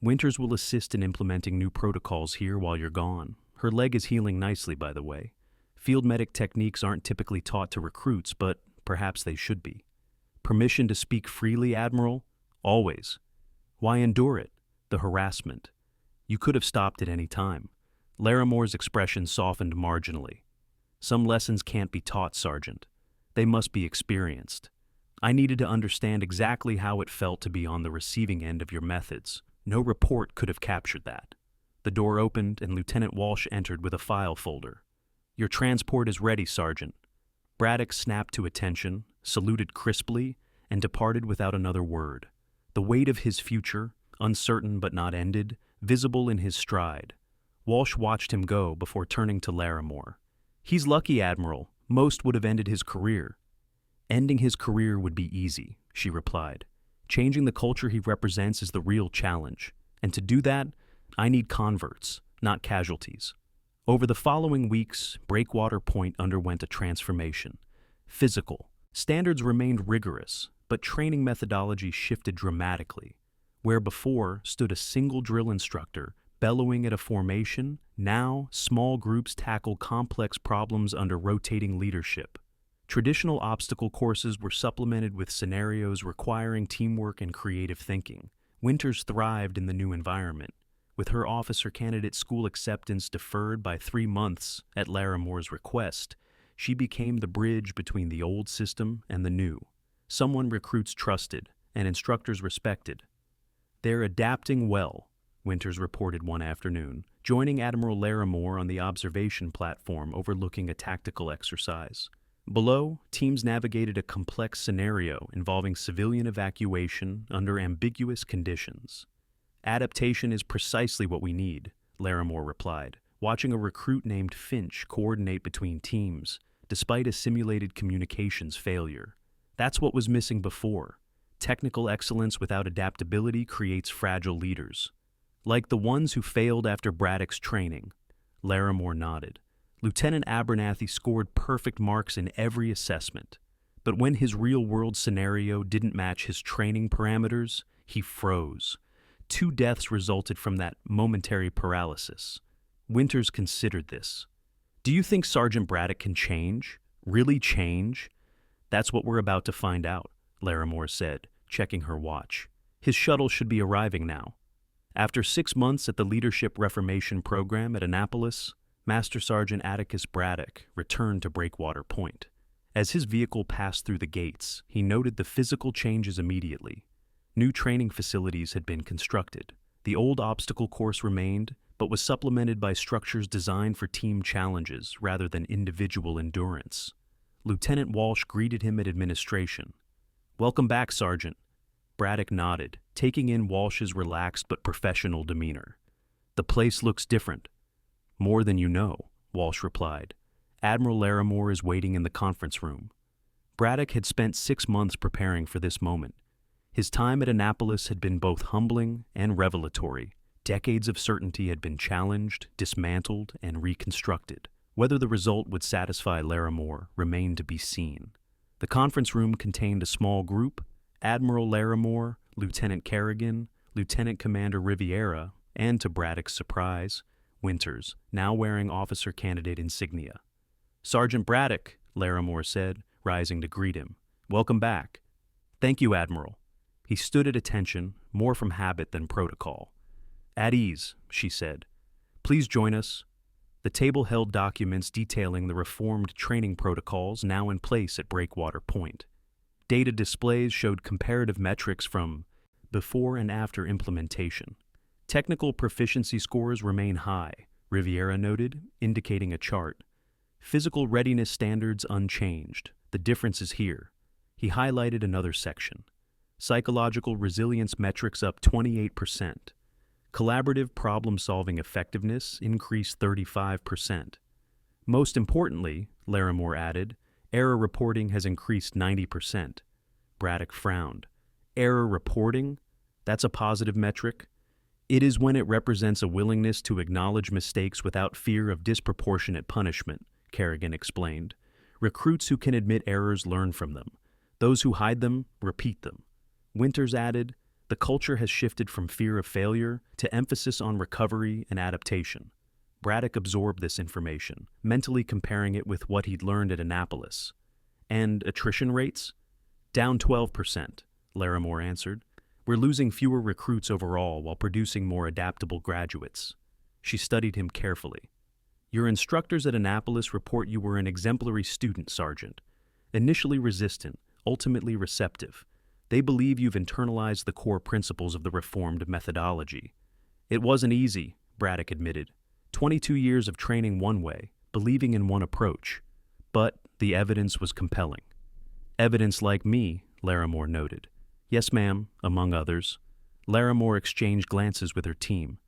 Speaker 1: "Winters will assist in implementing new protocols here while you're gone. Her leg is healing nicely, by the way. Field medic techniques aren't typically taught to recruits, but perhaps they should be." "Permission to speak freely, Admiral?" "Always." "Why endure it? The harassment. You could have stopped at any time." Larimore's expression softened marginally. "Some lessons can't be taught, Sergeant. They must be experienced. I needed to understand exactly how it felt to be on the receiving end of your methods. No report could have captured that." The door opened and Lieutenant Walsh entered with a file folder. "Your transport is ready, Sergeant." Braddock snapped to attention, saluted crisply, and departed without another word. The weight of his future, uncertain but not ended, visible in his stride. Walsh watched him go before turning to Larimore. "He's lucky, Admiral. Most would have ended his career." "Ending his career would be easy," she replied. "Changing the culture he represents is the real challenge. And to do that, I need converts, not casualties." Over the following weeks, Breakwater Point underwent a transformation. Physical. Standards remained rigorous, but training methodology shifted dramatically. Where before stood a single drill instructor bellowing at a formation. Now, small groups tackle complex problems under rotating leadership. Traditional obstacle courses were supplemented with scenarios requiring teamwork and creative thinking. Winters thrived in the new environment. With her officer candidate school acceptance deferred by 3 months at Laramore's request, she became the bridge between the old system and the new. Someone recruits trusted and instructors respected. "They're adapting well," Winters reported one afternoon, joining Admiral Laramore on the observation platform overlooking a tactical exercise. Below, teams navigated a complex scenario involving civilian evacuation under ambiguous conditions. "Adaptation is precisely what we need," Laramore replied, watching a recruit named Finch coordinate between teams, despite a simulated communications failure. That's what was missing before. Technical excellence without adaptability creates fragile leaders. "Like the ones who failed after Braddock's training," Laramore nodded. "Lieutenant Abernathy scored perfect marks in every assessment. But when his real-world scenario didn't match his training parameters, he froze. 2 deaths resulted from that momentary paralysis." Winters considered this. "Do you think Sergeant Braddock can change? Really change?" "That's what we're about to find out," Laramore said, checking her watch. "His shuttle should be arriving now." After 6 months at the Leadership Reformation Program at Annapolis, Master Sergeant Atticus Braddock returned to Breakwater Point. As his vehicle passed through the gates, he noted the physical changes immediately. New training facilities had been constructed. The old obstacle course remained, but was supplemented by structures designed for team challenges rather than individual endurance. Lieutenant Walsh greeted him at administration. "Welcome back, Sergeant." Braddock nodded, taking in Walsh's relaxed but professional demeanor. "The place looks different." "More than you know," Walsh replied. "Admiral Laramore is waiting in the conference room." Braddock had spent 6 months preparing for this moment. His time at Annapolis had been both humbling and revelatory. Decades of certainty had been challenged, dismantled, and reconstructed. Whether the result would satisfy Laramore remained to be seen. The conference room contained a small group: Admiral Laramore, Lieutenant Kerrigan, Lieutenant Commander Riviera, and, to Braddock's surprise, Winters, now wearing officer candidate insignia. "Sergeant Braddock," Laramore said, rising to greet him. "Welcome back." "Thank you, Admiral." He stood at attention, more from habit than protocol. "At ease," she said. "Please join us." The table held documents detailing the reformed training protocols now in place at Breakwater Point. Data displays showed comparative metrics from before and after implementation. "Technical proficiency scores remain high," Riviera noted, indicating a chart. "Physical readiness standards unchanged. The difference is here." He highlighted another section. "Psychological resilience metrics up 28%. Collaborative problem-solving effectiveness increased 35%. Most importantly," Laramore added, "error reporting has increased 90%. Braddock frowned. "Error reporting? That's a positive metric?" "It is when it represents a willingness to acknowledge mistakes without fear of disproportionate punishment," Kerrigan explained. "Recruits who can admit errors learn from them. Those who hide them repeat them." Winters added, "The culture has shifted from fear of failure to emphasis on recovery and adaptation." Braddock absorbed this information, mentally comparing it with what he'd learned at Annapolis. "And attrition rates?" "Down 12%, Laramore answered. "We're losing fewer recruits overall while producing more adaptable graduates." She studied him carefully. "Your instructors at Annapolis report you were an exemplary student, Sergeant. Initially resistant, ultimately receptive. They believe you've internalized the core principles of the reformed methodology." "It wasn't easy," Braddock admitted. 22 years of training one way, believing in one approach. But the evidence was compelling. "Evidence like me," Laramore noted. "Yes, ma'am," among others. Laramore exchanged glances with her team.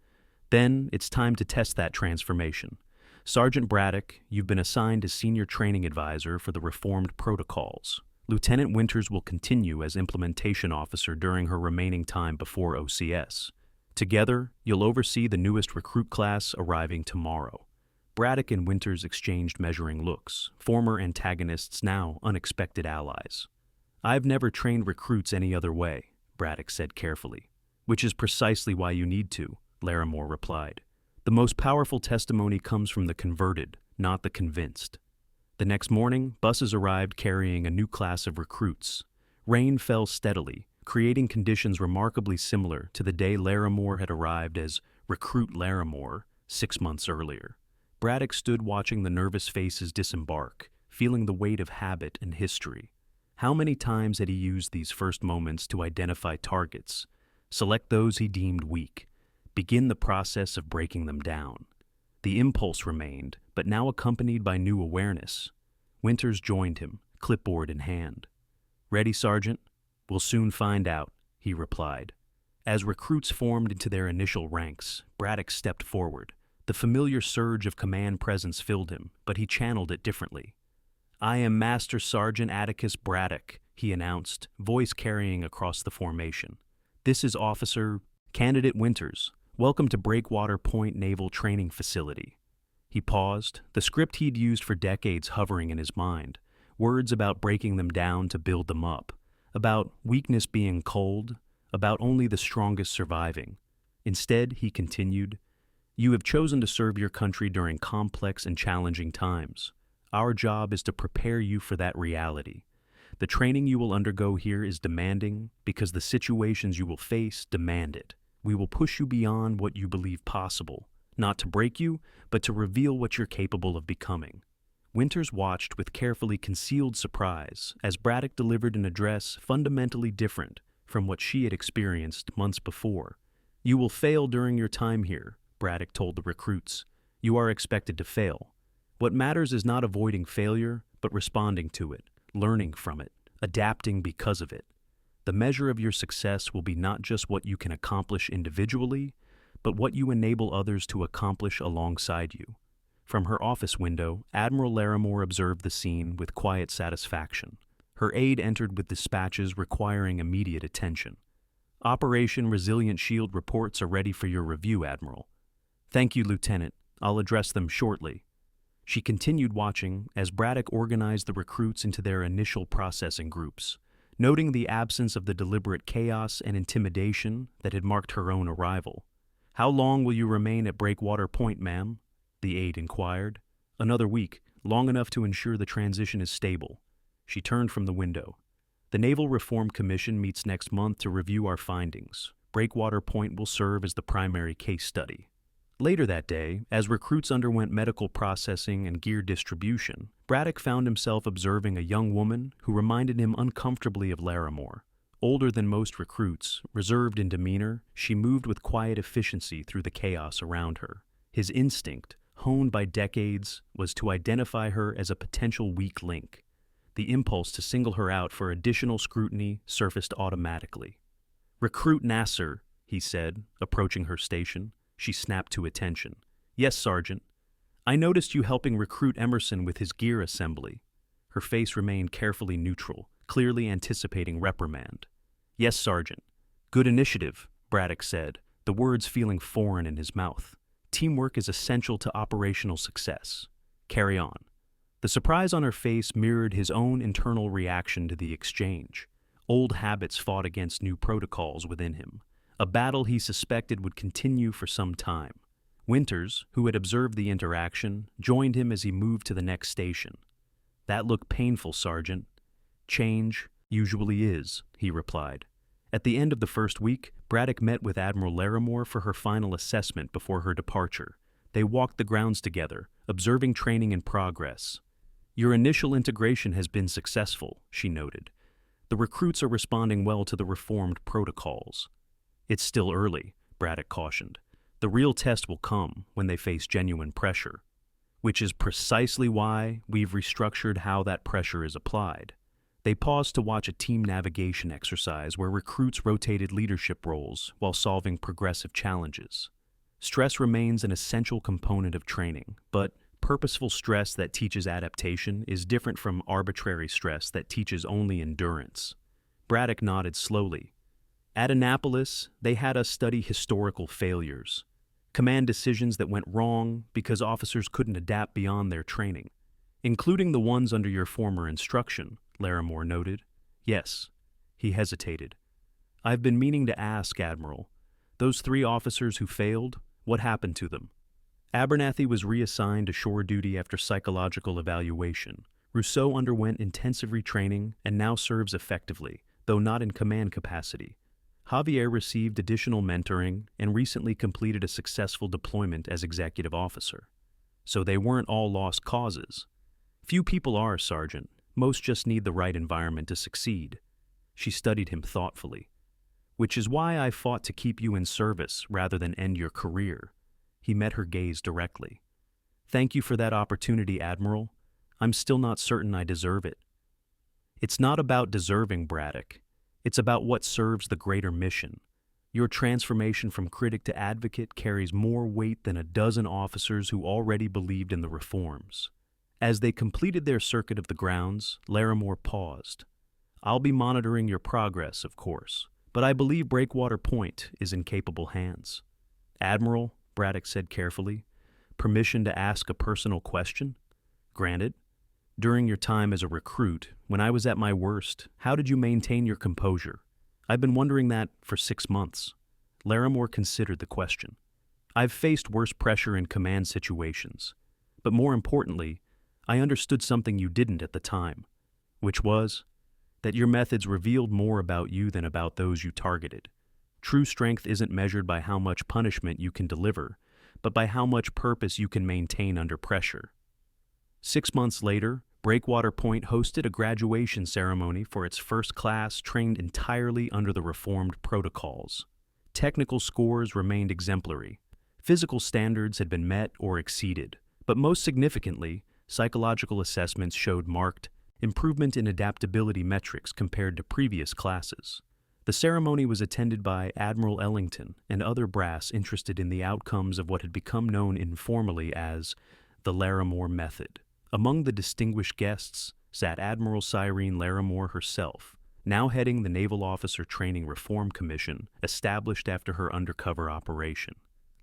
Speaker 1: "Then it's time to test that transformation. Sergeant Braddock, you've been assigned as Senior Training Advisor for the reformed protocols. Lieutenant Winters will continue as Implementation Officer during her remaining time before OCS. Together, you'll oversee the newest recruit class arriving tomorrow." Braddock and Winters exchanged measuring looks, former antagonists now unexpected allies. "I've never trained recruits any other way," Braddock said carefully. "Which is precisely why you need to," Larimore replied. The most powerful testimony comes from the converted, not the convinced. The next morning, buses arrived carrying a new class of recruits. Rain fell steadily, creating conditions remarkably similar to the day Larimore had arrived as Recruit Larimore 6 months earlier. Braddock stood watching the nervous faces disembark, feeling the weight of habit and history. How many times had he used these first moments to identify targets, select those he deemed weak, begin the process of breaking them down? The impulse remained, but now accompanied by new awareness. Winters joined him, clipboard in hand. "Ready, Sergeant? We'll soon find out," he replied. As recruits formed into their initial ranks, Braddock stepped forward. The familiar surge of command presence filled him, but he channeled it differently. "I am Master Sergeant Atticus Braddock," he announced, voice carrying across the formation. "This is Officer Candidate Winters. Welcome to Breakwater Point Naval Training Facility." He paused, the script he'd used for decades hovering in his mind, words about breaking them down to build them up, about weakness being cold, about only the strongest surviving. Instead, he continued, "You have chosen to serve your country during complex and challenging times. Our job is to prepare you for that reality. The training you will undergo here is demanding because the situations you will face demand it. We will push you beyond what you believe possible, not to break you, but to reveal what you're capable of becoming." Winters watched with carefully concealed surprise as Braddock delivered an address fundamentally different from what she had experienced months before. "You will fail during your time here," Braddock told the recruits. "You are expected to fail. What matters is not avoiding failure, but responding to it, learning from it, adapting because of it. The measure of your success will be not just what you can accomplish individually, but what you enable others to accomplish alongside you." From her office window, Admiral Larimore observed the scene with quiet satisfaction. Her aide entered with dispatches requiring immediate attention. "Operation Resilient Shield reports are ready for your review, Admiral." "Thank you, Lieutenant. I'll address them shortly." She continued watching as Braddock organized the recruits into their initial processing groups, noting the absence of the deliberate chaos and intimidation that had marked her own arrival. "How long will you remain at Breakwater Point, ma'am?" the aide inquired. "Another week, long enough to ensure the transition is stable." She turned from the window. "The Naval Reform Commission meets next month to review our findings. Breakwater Point will serve as the primary case study." Later that day, as recruits underwent medical processing and gear distribution, Braddock found himself observing a young woman who reminded him uncomfortably of Larimore. Older than most recruits, reserved in demeanor, she moved with quiet efficiency through the chaos around her. His instinct, honed by decades, was to identify her as a potential weak link. The impulse to single her out for additional scrutiny surfaced automatically. "Recruit Nasser," he said, approaching her station. She snapped to attention. "Yes, Sergeant. I noticed you helping recruit Emerson with his gear assembly." Her face remained carefully neutral, clearly anticipating reprimand. "Yes, Sergeant." "Good initiative," Braddock said, the words feeling foreign in his mouth. "Teamwork is essential to operational success. Carry on." The surprise on her face mirrored his own internal reaction to the exchange. Old habits fought against new protocols within him, a battle he suspected would continue for some time. Winters, who had observed the interaction, joined him as he moved to the next station. "That looked painful, Sergeant." "Change usually is," he replied. At the end of the first week, Braddock met with Admiral Larimore for her final assessment before her departure. They walked the grounds together, observing training in progress. "Your initial integration has been successful," she noted. "The recruits are responding well to the reformed protocols." "It's still early," Braddock cautioned. "The real test will come when they face genuine pressure." "Which is precisely why we've restructured how that pressure is applied." They paused to watch a team navigation exercise where recruits rotated leadership roles while solving progressive challenges. Stress remains an essential component of training, but purposeful stress that teaches adaptation is different from arbitrary stress that teaches only endurance. Braddock nodded slowly. "At Annapolis, they had us study historical failures, command decisions that went wrong because officers couldn't adapt beyond their training, including the ones under your former instruction," Larimore noted. "Yes." He hesitated. "I've been meaning to ask, Admiral. Those 3 officers who failed, what happened to them? Abernathy was reassigned to shore duty after psychological evaluation. Rousseau underwent intensive retraining and now serves effectively, though not in command capacity. Javier received additional mentoring and recently completed a successful deployment as executive officer. So they weren't all lost causes. Few people are, Sergeant. Most just need the right environment to succeed. She studied him thoughtfully. Which is why I fought to keep you in service rather than end your career. He met her gaze directly. Thank you for that opportunity, Admiral. I'm still not certain I deserve it. It's not about deserving, Braddock. It's about what serves the greater mission. Your transformation from critic to advocate carries more weight than a dozen officers who already believed in the reforms. As they completed their circuit of the grounds, Larimore paused. I'll be monitoring your progress, of course, but I believe Breakwater Point is in capable hands. Admiral, Braddock said carefully, permission to ask a personal question? Granted. During your time as a recruit, when I was at my worst, how did you maintain your composure? I've been wondering that for 6 months. Larimore considered the question. I've faced worse pressure in command situations, but more importantly, I understood something you didn't at the time, which was that your methods revealed more about you than about those you targeted. True strength isn't measured by how much punishment you can deliver, but by how much purpose you can maintain under pressure. 6 months later, Breakwater Point hosted a graduation ceremony for its first class trained entirely under the reformed protocols. Technical scores remained exemplary. Physical standards had been met or exceeded, but most significantly, psychological assessments showed marked improvement in adaptability metrics compared to previous classes. The ceremony was attended by Admiral Ellington and other brass interested in the outcomes of what had become known informally as the Larimore Method. Among the distinguished guests sat Admiral Cyrene Larimore herself, now heading the Naval Officer Training Reform Commission established after her undercover operation.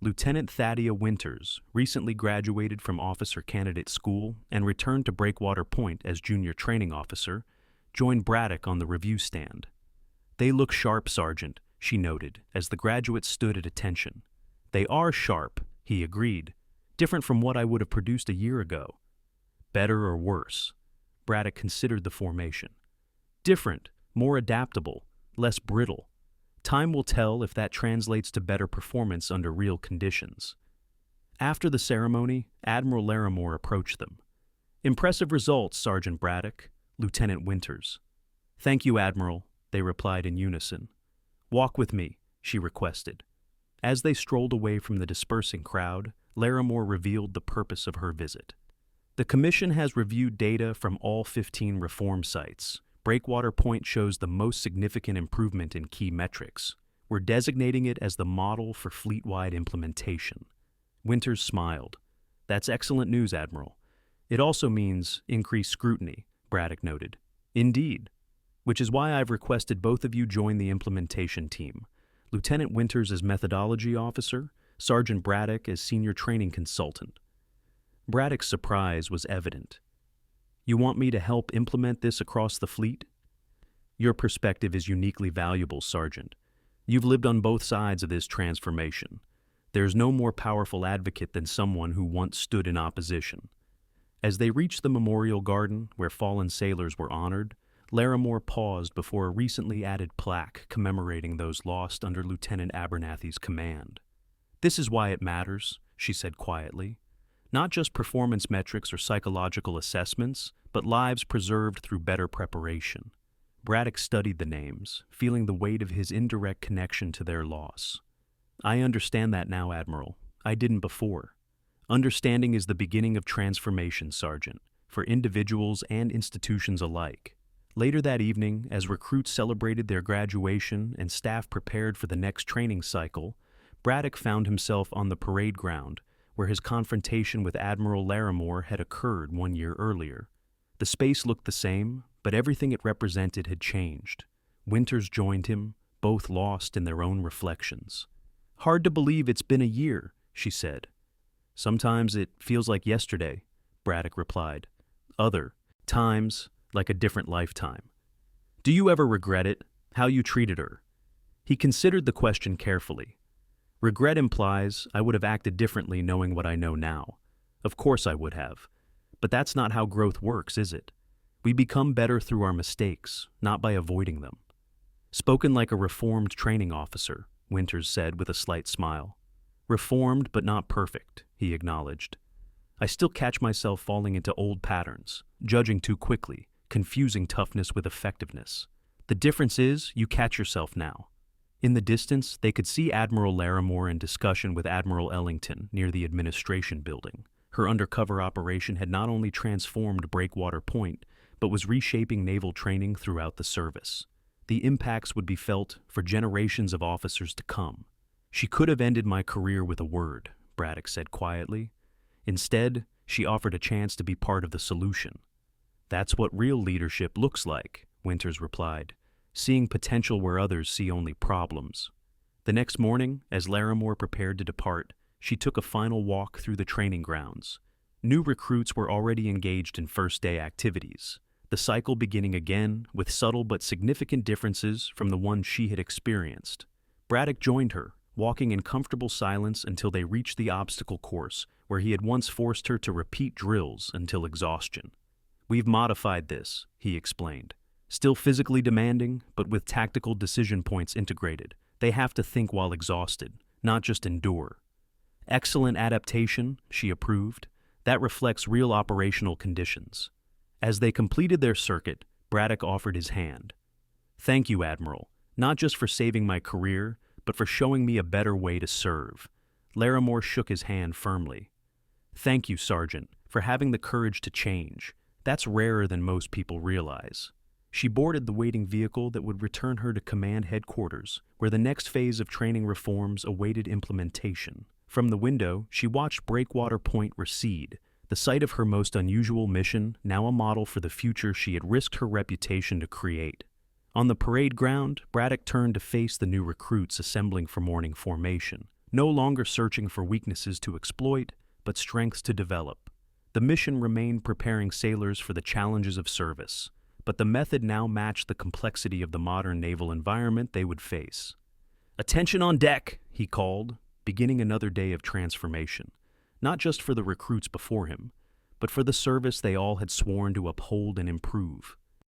Speaker 1: Lieutenant Thadia Winters recently graduated from Officer Candidate School and returned to Breakwater Point as Junior Training Officer, joined Braddock on the review stand. They look sharp, Sergeant, she noted, as the graduate stood at attention. They are sharp, he agreed, different from what I would have produced a year ago. Better or worse? Braddock considered the formation. Different, more adaptable, less brittle. Time will tell if that translates to better performance under real conditions. After the ceremony, Admiral Larimore approached them. Impressive results, Sergeant Braddock, Lieutenant Winters. Thank you, Admiral, they replied in unison. Walk with me, she requested. As they strolled away from the dispersing crowd, Larimore revealed the purpose of her visit. The Commission has reviewed data from all 15 reform sites. Breakwater Point shows the most significant improvement in key metrics. We're designating it as the model for fleet-wide implementation. Winters smiled. That's excellent news, Admiral. It also means increased scrutiny, Braddock noted. Indeed. Which is why I've requested both of you join the implementation team. Lieutenant Winters as methodology officer, Sergeant Braddock as senior training consultant. Braddock's surprise was evident. You want me to help implement this across the fleet? Your perspective is uniquely valuable, Sergeant. You've lived on both sides of this transformation. There's no more powerful advocate than someone who once stood in opposition. As they reached the memorial garden where fallen sailors were honored, Larimore paused before a recently added plaque commemorating those lost under Lieutenant Abernathy's command. This is why it matters, she said quietly. Not just performance metrics or psychological assessments, but lives preserved through better preparation. Braddock studied the names, feeling the weight of his indirect connection to their loss. I understand that now, Admiral. I didn't before. Understanding is the beginning of transformation, Sergeant, for individuals and institutions alike. Later that evening, as recruits celebrated their graduation and staff prepared for the next training cycle, Braddock found himself on the parade ground, where his confrontation with Admiral Larimore had occurred 1 year earlier. The space looked the same, but everything it represented had changed. Winters joined him, both lost in their own reflections. Hard to believe it's been a year, she said. Sometimes it feels like yesterday, Braddock replied. Other times, like a different lifetime. Do you ever regret it, how you treated her? He considered the question carefully. Regret implies I would have acted differently knowing what I know now. Of course I would have. But that's not how growth works, is it? We become better through our mistakes, not by avoiding them. Spoken like a reformed training officer, Winters said with a slight smile. Reformed but not perfect, he acknowledged. I still catch myself falling into old patterns, judging too quickly, confusing toughness with effectiveness. The difference is you catch yourself now. In the distance, they could see Admiral Larimore in discussion with Admiral Ellington near the administration building. Her undercover operation had not only transformed Breakwater Point, but was reshaping naval training throughout the service. The impacts would be felt for generations of officers to come. She could have ended my career with a word, Braddock said quietly. Instead, she offered a chance to be part of the solution. That's what real leadership looks like, Winters replied, seeing potential where others see only problems. The next morning, as Larimore prepared to depart, she took a final walk through the training grounds. New recruits were already engaged in first-day activities, the cycle beginning again with subtle but significant differences from the one she had experienced. Braddock joined her, walking in comfortable silence until they reached the obstacle course, where he had once forced her to repeat drills until exhaustion. We've modified this, he explained. Still physically demanding, but with tactical decision points integrated. They have to think while exhausted, not just endure. Excellent adaptation, she approved. That reflects real operational conditions. As they completed their circuit, Braddock offered his hand. Thank you, Admiral, not just for saving my career, but for showing me a better way to serve. Larimore shook his hand firmly. Thank you, Sergeant, for having the courage to change. That's rarer than most people realize. She boarded the waiting vehicle that would return her to command headquarters, where the next phase of training reforms awaited implementation. From the window, she watched Breakwater Point recede, the site of her most unusual mission, now a model for the future she had risked her reputation to create. On the parade ground, Braddock turned to face the new recruits assembling for morning formation, no longer searching for weaknesses to exploit, but strengths to develop. The mission remained preparing sailors for the challenges of service, but the method now matched the complexity of the modern naval environment they would face. Attention on deck, he called, beginning another day of transformation, not just for the recruits before him, but for the service they all had sworn to uphold and improve.